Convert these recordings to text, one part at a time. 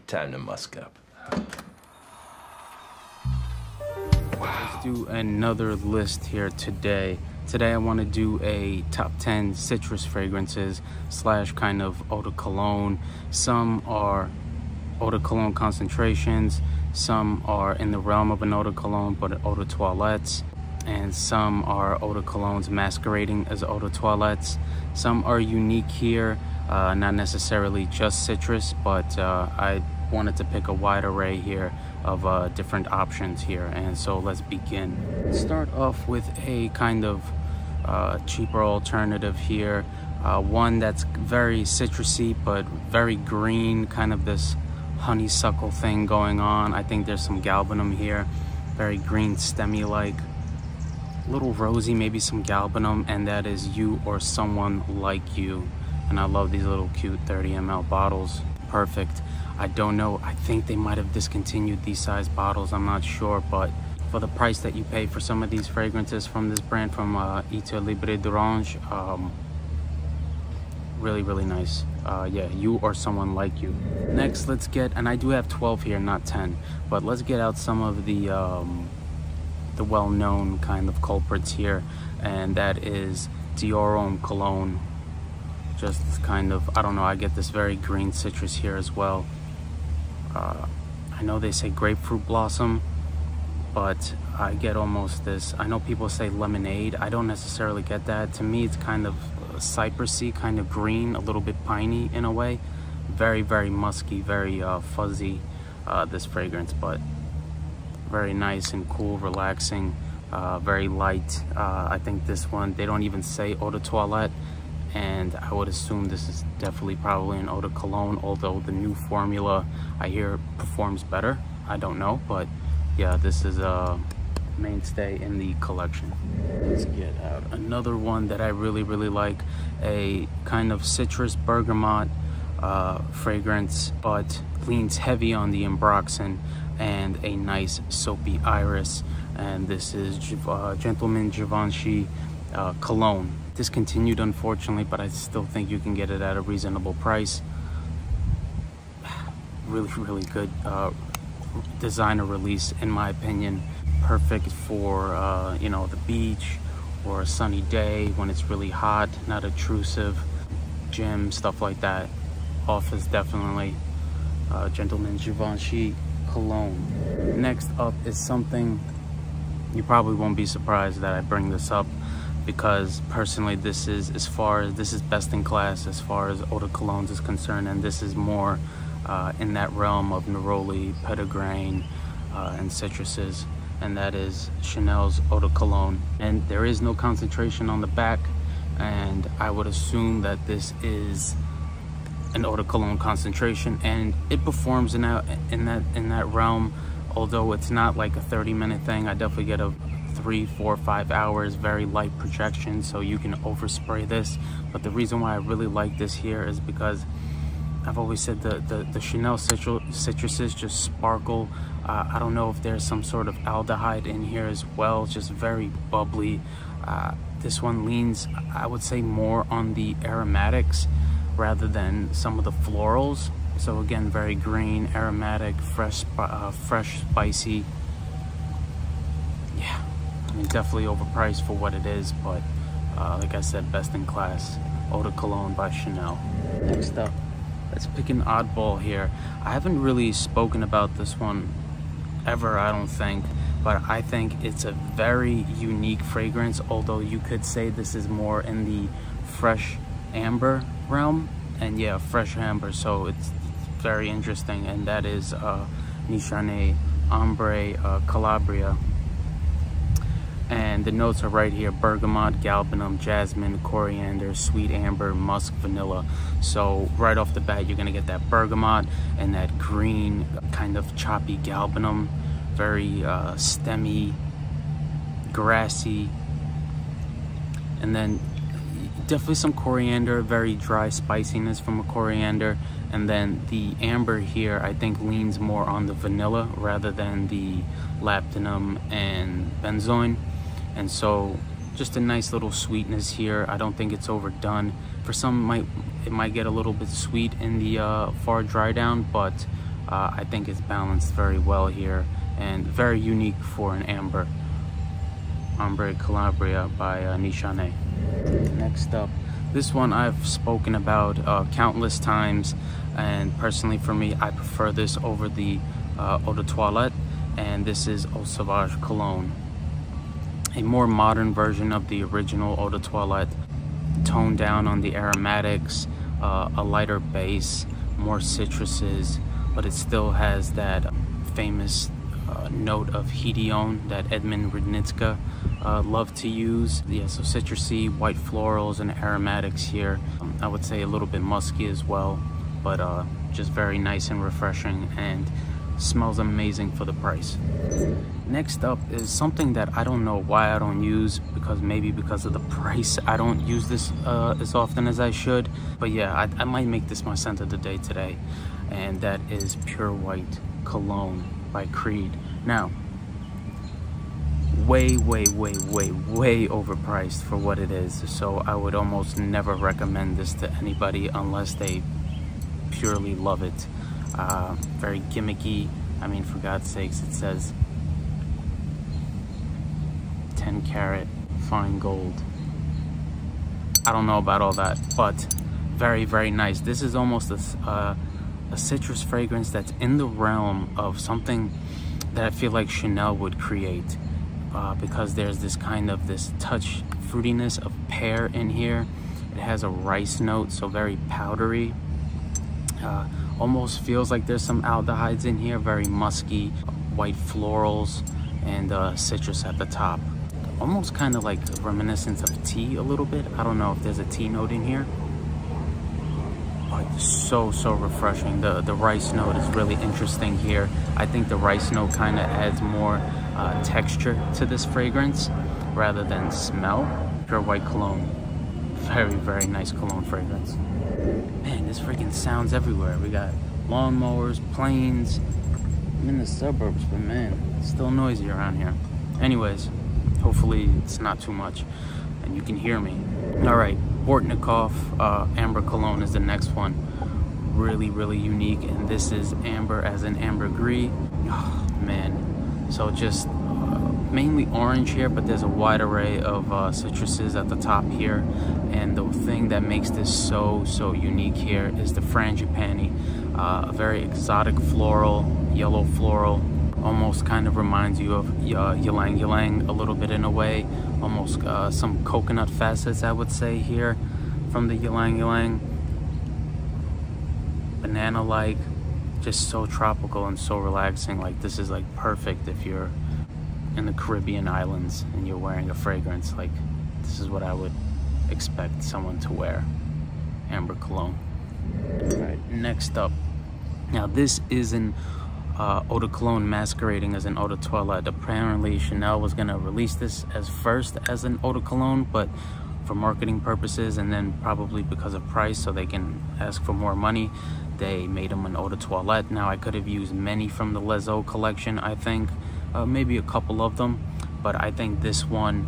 Time to musk up. Let's do another list here today. Today I want to do a top 10 citrus fragrances slash kind of Oud Cologne. Some are Oud Cologne concentrations, some are in the realm of an Oud Cologne but Eau de Toilettes, and some are Oud Colognes masquerading as Eau de Toilettes. Some are unique here, not necessarily just citrus, but I wanted to pick a wide array here of different options here, and so let's begin. Start off with a kind of cheaper alternative here, one that's very citrusy but very green, kind of this honeysuckle thing going on. I think there's some galbanum here, very green stemmy like, little rosy, maybe some galbanum, and that is You or Someone Like You. And I love these little cute 30 ml bottles. Perfect. I don't know, I think they might have discontinued these size bottles, I'm not sure, but for the price that you pay for some of these fragrances from this brand, from Libre d'Orange, really nice. Yeah, You or Someone Like You. Next, let's get, and I do have 12 here, not 10, but let's get out some of the well-known kind of culprits here, and that is Dior Cologne. Just kind of, I don't know, I get this very green citrus here as well. I know they say grapefruit blossom, but I get almost this, I know people say lemonade, I don't necessarily get that. To me, it's kind of cypressy, kind of green, a little bit piney in a way. Very musky, very fuzzy, this fragrance, but very nice and cool, relaxing, very light. I think this one, they don't even say Eau de Toilette, and I would assume this is definitely probably an Eau de Cologne, although the new formula I hear performs better. I don't know, but yeah, this is a mainstay in the collection. Let's get out another one that I really like, a kind of citrus bergamot fragrance, but leans heavy on the ambroxan and a nice soapy iris, and this is Gentleman Givenchy Cologne. Discontinued, unfortunately, but I still think you can get it at a reasonable price. Really good designer release, in my opinion. Perfect for you know, the beach or a sunny day when it's really hot, not obtrusive, gym, stuff like that. Office, definitely. Gentleman Givenchy Cologne. Next up is something you probably won't be surprised that I bring this up, because personally this is, as far as this is best in class as far as Eau de Colognes is concerned, and this is more in that realm of neroli, petitgrain, and citruses, and that is Chanel's Eau de Cologne. And there is no concentration on the back, and I would assume that this is an Eau de Cologne concentration, and it performs in that realm, although it's not like a 30-minute thing. I definitely get a 3, 4, 5 hours, very light projection, so you can overspray this. But the reason why I really like this here is because I've always said the Chanel citruses just sparkle. I don't know if there's some sort of aldehyde in here as well, just very bubbly. This one leans, I would say, more on the aromatics rather than some of the florals. So again, very green, aromatic, fresh, spicy. Yeah, I mean, definitely overpriced for what it is, but like I said, best in class. Eau de Cologne by Chanel. Next up, let's pick an oddball here. I haven't really spoken about this one ever, I don't think, but I think it's a very unique fragrance, although you could say this is more in the fresh amber realm. And yeah, fresh amber, so it's very interesting, and that is Nishane Ombre Calabria. And the notes are right here: bergamot, galbanum, jasmine, coriander, sweet amber, musk, vanilla. So right off the bat, you're gonna get that bergamot and that green kind of choppy galbanum, very stemmy, grassy, and then definitely some coriander, very dry spiciness from a coriander. And then the amber here, I think, leans more on the vanilla rather than the labdanum and benzoin. And so just a nice little sweetness here. I don't think it's overdone. For some, it might get a little bit sweet in the far dry down, but I think it's balanced very well here and very unique for an amber. Ombre Calabria by Nishane. Next up, this one I've spoken about countless times, and personally for me, I prefer this over the Eau de Toilette, and this is Eau Sauvage Cologne. A more modern version of the original Eau de Toilette, toned down on the aromatics, a lighter base, more citruses, but it still has that famous note of Hedione that Edmund Rudnitska loved to use. Yeah, so citrusy, white florals and aromatics here. I would say a little bit musky as well, but just very nice and refreshing, and smells amazing for the price. Next up is something that I don't know why I don't use, because maybe because of the price I don't use this as often as I should, but yeah, I might make this my scent of the day today, and that is Pure White Cologne by Creed. Now, way overpriced for what it is, so I would almost never recommend this to anybody unless they purely love it. Very gimmicky. I mean, for God's sakes, it says 10 karat fine gold. I don't know about all that, but very nice. This is almost a citrus fragrance that's in the realm of something that I feel like Chanel would create, because there's this touch fruitiness of pear in here. It has a rice note, so very powdery. Almost feels like there's some aldehydes in here, very musky, white florals, and citrus at the top. Almost kind of like reminiscent of tea a little bit. I don't know if there's a tea note in here. But so refreshing. The rice note is really interesting here. I think the rice note kind of adds more texture to this fragrance rather than smell. Pure White Cologne. Very nice cologne fragrance. Man, this freaking sounds everywhere. We got lawnmowers, planes. I'm in the suburbs, but man, it's still noisy around here. Anyways, hopefully it's not too much and you can hear me. All right, Bortnikov Amber Cologne is the next one. Really unique, and this is amber as in ambergris. Oh man, so just mainly orange here, but there's a wide array of citruses at the top here. And the thing that makes this so unique here is the frangipani. A very exotic floral, yellow floral. Almost kind of reminds you of ylang ylang a little bit in a way. Almost some coconut facets, I would say, here from the ylang ylang. Banana-like, just so tropical and so relaxing. Like, this is like perfect if you're in the Caribbean islands and you're wearing a fragrance. Like, this is what I would expect someone to wear. Amber Cologne. All right, next up. Now, this is an Eau de Cologne masquerading as an Eau de Toilette. Apparently, Chanel was going to release this as first as an Eau de Cologne, but for marketing purposes and then probably because of price, so they can ask for more money, they made them an Eau de Toilette. Now, I could have used many from the Les Eaux collection, I think. Maybe a couple of them, but I think this one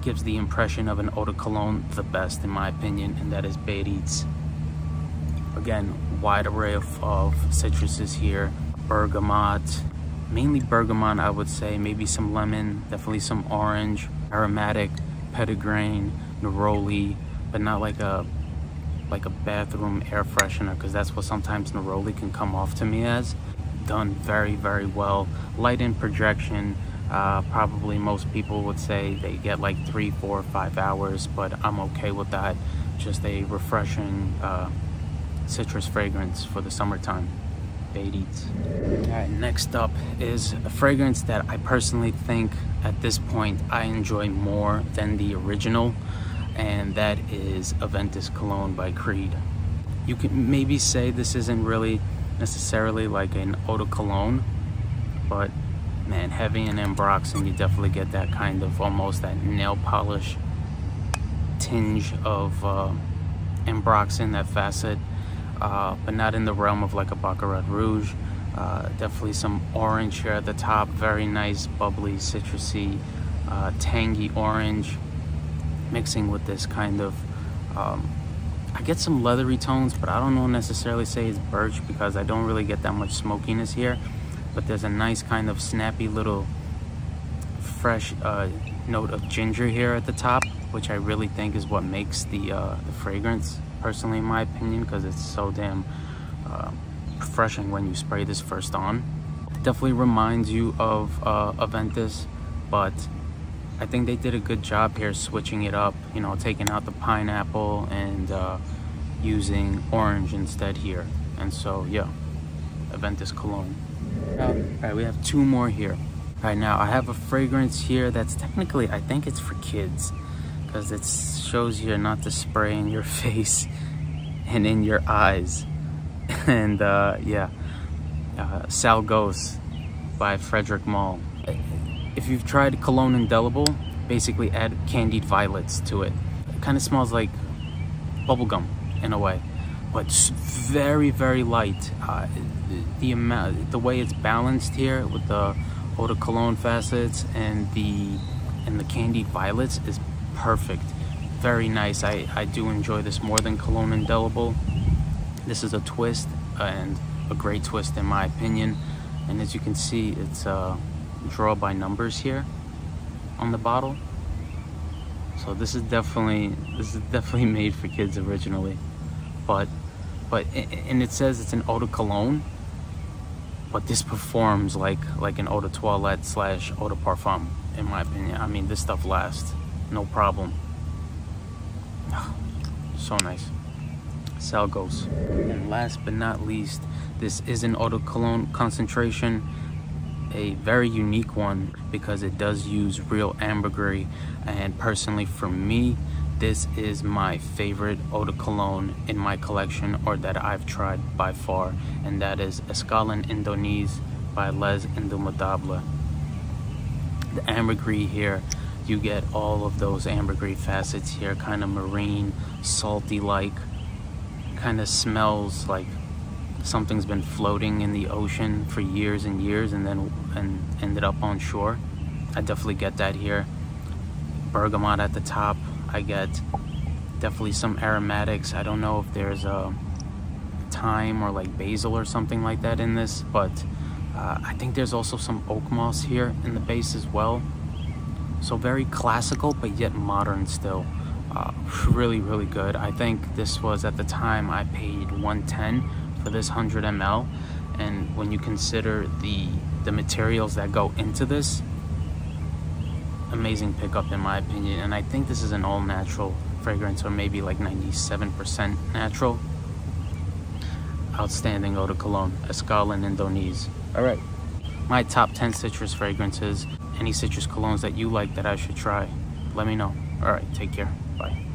gives the impression of an Eau de Cologne the best, in my opinion, and that is Beirut's. Again, wide array of citruses here. Bergamot, mainly bergamot, I would say. Maybe some lemon, definitely some orange, aromatic, petitgrain, neroli, but not like a bathroom air freshener, because that's what sometimes neroli can come off to me as. Done very well. Light in projection. Probably most people would say they get like 3, 4, 5 hours, but I'm okay with that. Just a refreshing citrus fragrance for the summertime. Beirut. All right, next up is a fragrance that I personally think at this point I enjoy more than the original, and that is Aventus Cologne by Creed. You can maybe say this isn't really necessarily like an Eau de Cologne, but man, heavy in ambroxan, you definitely get that kind of almost that nail polish tinge of ambroxan, that facet, but not in the realm of like a Baccarat Rouge. Definitely some orange here at the top, very nice, bubbly, citrusy, tangy orange, mixing with this kind of I get some leathery tones, but I don't know necessarily say it's birch because I don't really get that much smokiness here. But there's a nice kind of snappy little fresh note of ginger here at the top, which I really think is what makes the fragrance, personally in my opinion, because it's so damn refreshing when you spray this first on. It definitely reminds you of Aventus, but I think they did a good job here switching it up, you know, taking out the pineapple and using orange instead here. And so yeah, Aventus Cologne. All right, we have two more here. All right, now I have a fragrance here that's technically, I think it's for kids, because it shows you not to spray in your face and in your eyes. And yeah, Sal Ghost by Frederick. If you've tried Cologne Indelible, basically add candied violets to it. It kind of smells like bubblegum in a way, but very, very light. The way it's balanced here with the Oud Cologne facets and the candied violets is perfect. Very nice. I do enjoy this more than Cologne Indelible. This is a twist, and a great twist in my opinion. And as you can see, it's draw by numbers here on the bottle. So this is definitely made for kids originally, but and it says it's an Oud Cologne, but this performs like an Eau de Toilette / Eau de Parfum in my opinion. I mean, this stuff lasts no problem. So nice. Sal Ghost. And last but not least, this is an Eau de Cologne concentration, a very unique one because it does use real ambergris, and personally for me, this is my favorite Eau de Cologne in my collection, or that I've tried by far, and that is Escalon Indonese by Les Indomptables. The ambergris here, you get all of those ambergris facets here, kind of marine, salty like, kind of smells like something's been floating in the ocean for years and years and ended up on shore. I definitely get that here. Bergamot at the top. I get definitely some aromatics. I don't know if there's a thyme or like basil or something like that in this, but I think there's also some oak moss here in the base as well. So very classical, but yet modern still. Really, really good. I think this was, at the time, I paid $110 for this 100 ml, and when you consider the materials that go into this, amazing pickup in my opinion. And I think this is an all natural fragrance, or maybe like 97% natural. Outstanding Eau de Cologne, Escalon Indonese. All right, my top 10 citrus fragrances. Any citrus colognes that you like that I should try, let me know. All right, take care. Bye.